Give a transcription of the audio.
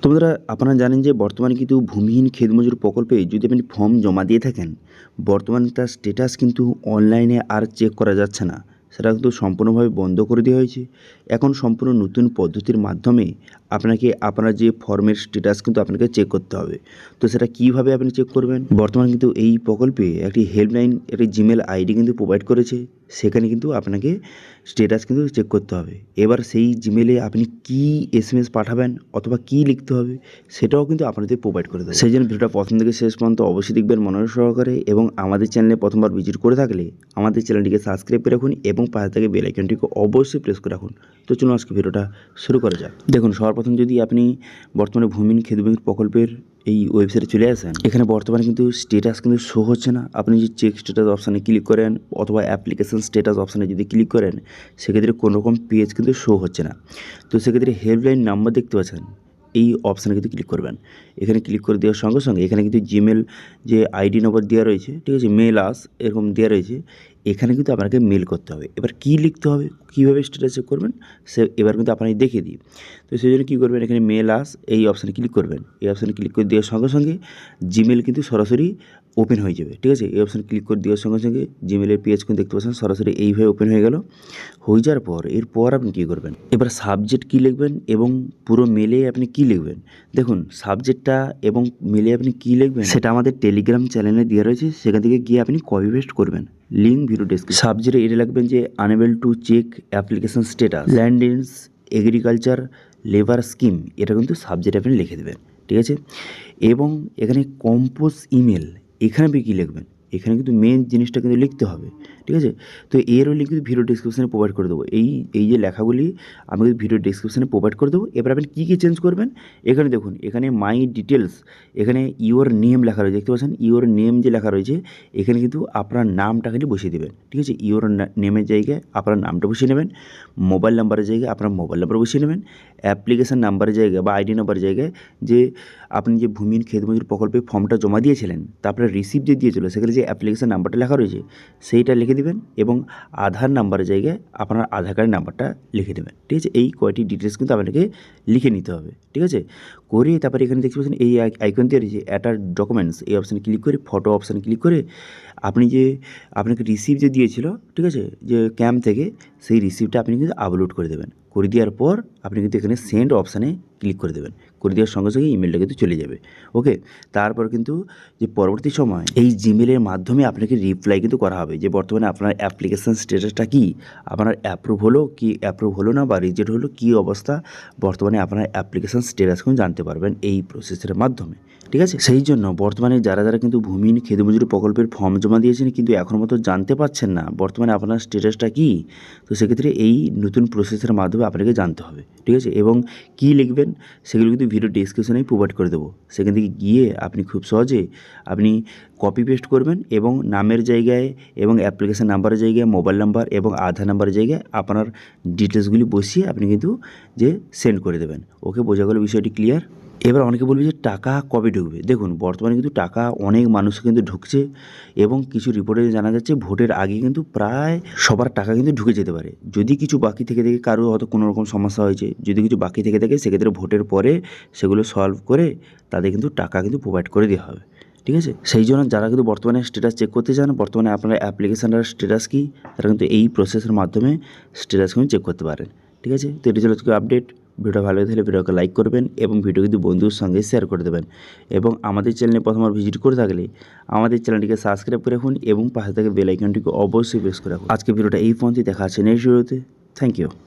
তো বন্ধুরা, আপনারা জানেন যে বর্তমানে কিন্তু ভূমিহীন ক্ষেত মজুর প্রকল্পে যদি আপনি ফর্ম জমা দিয়ে থাকেন, বর্তমানে তার স্ট্যাটাস কিন্তু অনলাইনে আর চেক করা যাচ্ছে না। সেটা কিন্তু সম্পূর্ণভাবে বন্ধ করে দেওয়া হয়েছে। এখন সম্পূর্ণ নতুন পদ্ধতির মাধ্যমে আপনাকে আপনার যে ফর্মের স্ট্যাটাস কিন্তু আপনাকে চেক করতে হবে। তো সেটা কীভাবে আপনি চেক করবেন? বর্তমানে কিন্তু এই প্রকল্পে একটি হেল্পলাইন, একটি জিমেল আইডি কিন্তু প্রোভাইড করেছে। সেখানে কিন্তু আপনাকে স্ট্যাটাস কিন্তু চেক করতে হবে। এবার সেই জিমেলে আপনি কী এসএমএস পাঠাবেন অথবা কী লিখতে হবে সেটাও কিন্তু আপনাদের প্রোভাইড করে দেবে। সেই জন্য ভিডিওটা প্রথম থেকে শেষ পর্যন্ত অবশ্যই দেখবেন মনোযোগ সহকারে, এবং আমাদের চ্যানেলে প্রথমবার ভিজিট করে থাকলে আমাদের চ্যানেলটিকে সাবস্ক্রাইব করে রাখুন এবং পাশে থেকে বেল আইকনটিকে অবশ্যই প্রেস করে রাখুন। তো চলুন আজকে ভিডিওটা শুরু করা যাক। দেখুন, সর্বপ্রথম যদি আপনি বর্তমানে ভূমিহীন ক্ষেত মজুর প্রকল্পের এই ওয়েবসাইটে চলে আসেন, এখানে বর্তমানে কিন্তু স্ট্যাটাস কিন্তু শো হচ্ছে না। আপনি যদি চেক স্ট্যাটাস অপশানে ক্লিক করেন অথবা অ্যাপ্লিকেশন স্ট্যাটাস অপশানে যদি ক্লিক করেন, সেক্ষেত্রে কোনো রকম পেজ কিন্তু শো হচ্ছে না। তো সেক্ষেত্রে হেল্পলাইন নাম্বার দেখতে পাচ্ছেন, এই অপশানে কিন্তু ক্লিক করবেন। এখানে ক্লিক করে দেওয়ার সঙ্গে সঙ্গে এখানে কিন্তু জিমেল যে আইডি নম্বর দেওয়া রয়েছে, ঠিক আছে, মেল আস এরকম দেওয়া রয়েছে। এখানে কিন্তু আপনাকে মেল করতে হবে। এবার কী লিখতে হবে, কীভাবে স্ট্যাটাস চেক করবেন, এবার কিন্তু আপনাকে দেখিয়ে দিই। তো সেই জন্য কী করবেন, এখানে মেল আস এই অপশানে ক্লিক করবেন। এই অপশানে ক্লিক করে দেওয়ার সঙ্গে সঙ্গে জিমেল কিন্তু সরাসরি ওপেন হয়ে যাবে, ঠিক আছে। এই অপশানে ক্লিক করে দেওয়ার সঙ্গে সঙ্গে জিমেলের পেজ কিন্তু দেখতে পাচ্ছেন সরাসরি এইভাবে ওপেন হয়ে গেল। হয়ে যাওয়ার পর এরপর আপনি কী করবেন, এবার সাবজেক্ট কী লিখবেন এবং পুরো মেলে আপনি কী লিখবেন। দেখুন, সাবজেক্টটা এবং মেলে আপনি কী লিখবেন সেটা আমাদের টেলিগ্রাম চ্যানেলে দেওয়া রয়েছে, সেখান থেকে গিয়ে আপনি কপি পেস্ট করবেন। Link video description. সাবজেক্টে এটা লিখবেন যে unable to check application status landless agriculture labour scheme, এটা কিন্তু সাবজেক্ট আপনি লিখে দেবেন, ঠিক আছে। এবং এখানে কম্পোজ ইমেল, এখানে আপনি কী লিখবেন, এখানে কিন্তু মেন জিনিসটা কিন্তু লিখতে হবে, ঠিক আছে। তো এরও লিঙ্ক কিন্তু ভিডিও ডেসক্রিপশনে প্রোভাইড করে দেবো। এই যে লেখাগুলি আমি কিন্তু ভিডিও ডেসক্রিপশনে প্রোভাইড করে দেবো। এবার আপনি কী চেঞ্জ করবেন, এখানে দেখুন, এখানে মাই ডিটেলস, এখানে ইওর নেম লেখা রয়েছে, দেখতে পাচ্ছেন ইওর নেম যে লেখা রয়েছে, এখানে কিন্তু আপনার নামটা খালি বসিয়ে দেবেন, ঠিক আছে। ইওর নেমের জায়গায় আপনার নামটা বসিয়ে নেবেন, মোবাইল নাম্বারের জায়গায় আপনার মোবাইল নাম্বার বসিয়ে নেবেন, অ্যাপ্লিকেশান নাম্বারের জায়গায় বা আইডি নাম্বারের জায়গায় যে আপনি যে ভূমিহীন ক্ষেত মজুর প্রকল্পে ফর্মটা জমা দিয়েছিলেন, তারপরে রিসিপ্ট যে দিয়েছিল সেখানে যে অ্যাপ্লিকেশান নাম্বারটা লেখা রয়েছে সেইটা লিখে দেবেন, এবং আধার নাম্বারের জায়গায় আপনার আধার কার্ডের নাম্বারটা লিখে দেবেন, ঠিক আছে। এই কয়টি ডিটেলস কিন্তু আপনাকে লিখে নিতে হবে, ঠিক আছে। করে তারপরে এখানে দেখতে পাচ্ছেন এই আইকন দিয়ে রয়েছে অ্যাটাচ ডকুমেন্টস, এই অপশানে ক্লিক করে ফটো অপশানে ক্লিক করে আপনি যে আপনাকে রিসিপ্ট যে দিয়েছিল, ঠিক আছে, যে ক্যাম্প থেকে, সেই রিসিপ্টটা আপনি কিন্তু আপলোড করে দেবেন। করে দেওয়ার পর আপনি কিন্তু এখানে সেন্ড অপশানে ক্লিক করে দেবেন। করে দেওয়ার সঙ্গে সঙ্গে ইমেলটা কিন্তু চলে যাবে, ওকে। তারপর কিন্তু যে পরবর্তী সময় এই জিমেলের মাধ্যমে আপনাকে রিপ্লাই কিন্তু করা হবে যে বর্তমানে আপনার অ্যাপ্লিকেশান স্ট্যাটাসটা কী, আপনার অ্যাপ্রুভ হলো কি অ্যাপ্রুভ হলো না বা রিজেক্ট হলো, কী অবস্থা বর্তমানে আপনার অ্যাপ্লিকেশান স্ট্যাটাস কিন্তু জানতে পারবেন এই প্রসেসের মাধ্যমে, ঠিক আছে। সেই জন্য বর্তমানে যারা কিন্তু ভূমিহীন ক্ষেত মজুরি প্রকল্পের ফর্ম জমা দিয়েছেন কিন্তু এখনও মতো জানতে পারছেন না বর্তমানে আপনার স্ট্যাটাসটা কী, তো সেক্ষেত্রে এই নতুন প্রসেসের মাধ্যমে আপনাকে জানতে হবে, ঠিক আছে। এবং কী লিখবেন সেগুলো কিন্তু ভিডিও ডেসক্রিপশনেই প্রোভাইড করে দেবো। সেখান থেকে গিয়ে আপনি খুব সহজে আপনি কপি পেস্ট করবেন এবং নামের জায়গায় এবং অ্যাপ্লিকেশান নাম্বারের জায়গায় মোবাইল নাম্বার এবং আধার নাম্বারের জায়গায় আপনার ডিটেলসগুলি বসিয়ে আপনি কিন্তু যে সেন্ড করে দেবেন। ওকে, বোঝা গেল বিষয়টি ক্লিয়ার? এবার অনেকে বলবে যে টাকা কবে ঢুকবে। দেখুন, বর্তমানে কিন্তু টাকা অনেক মানুষ কিন্তু ঢুকছে, এবং কিছু রিপোর্টে জানা যাচ্ছে ভোটের আগে কিন্তু প্রায় সবার টাকা কিন্তু ঢুকে যেতে পারে। যদি কিছু বাকি থেকে থাকে, কারো হয়তো কোনো রকম সমস্যা হয়েছে, যদি কিছু বাকি থেকে থাকে সেক্ষেত্রে ভোটের পরে সেগুলো সলভ করে তাদের কিন্তু টাকা কিন্তু প্রোভাইড করে দেওয়া হবে, ঠিক আছে। সেই জন্য যারা কিন্তু বর্তমানে স্ট্যাটাস চেক করতে চান, বর্তমানে আপনার অ্যাপ্লিকেশানটার স্ট্যাটাস কী, তারা কিন্তু এই প্রসেসের মাধ্যমে স্ট্যাটাস কিন্তু চেক করতে পারেন, ঠিক আছে। তো এটি ছিল আজকে আপডেট। ভিডিওটা ভালো হলে ভিডিওকে লাইক করবেন এবং ভিডিও কিন্তু বন্ধুর সঙ্গে শেয়ার করে দেবেন, এবং আমাদের চ্যানেলে প্রথমবার ভিজিট করে থাকলে আমাদের চ্যানেলটিকে সাবস্ক্রাইব করে রাখুন এবং পাশে থেকে বেল আইকনটিকে অবশ্যই প্রেস করে রাখুন। আজকে ভিডিওটা এই পর্যন্তই, দেখা আছে নেক্সট ভিডিওতে। Thank you.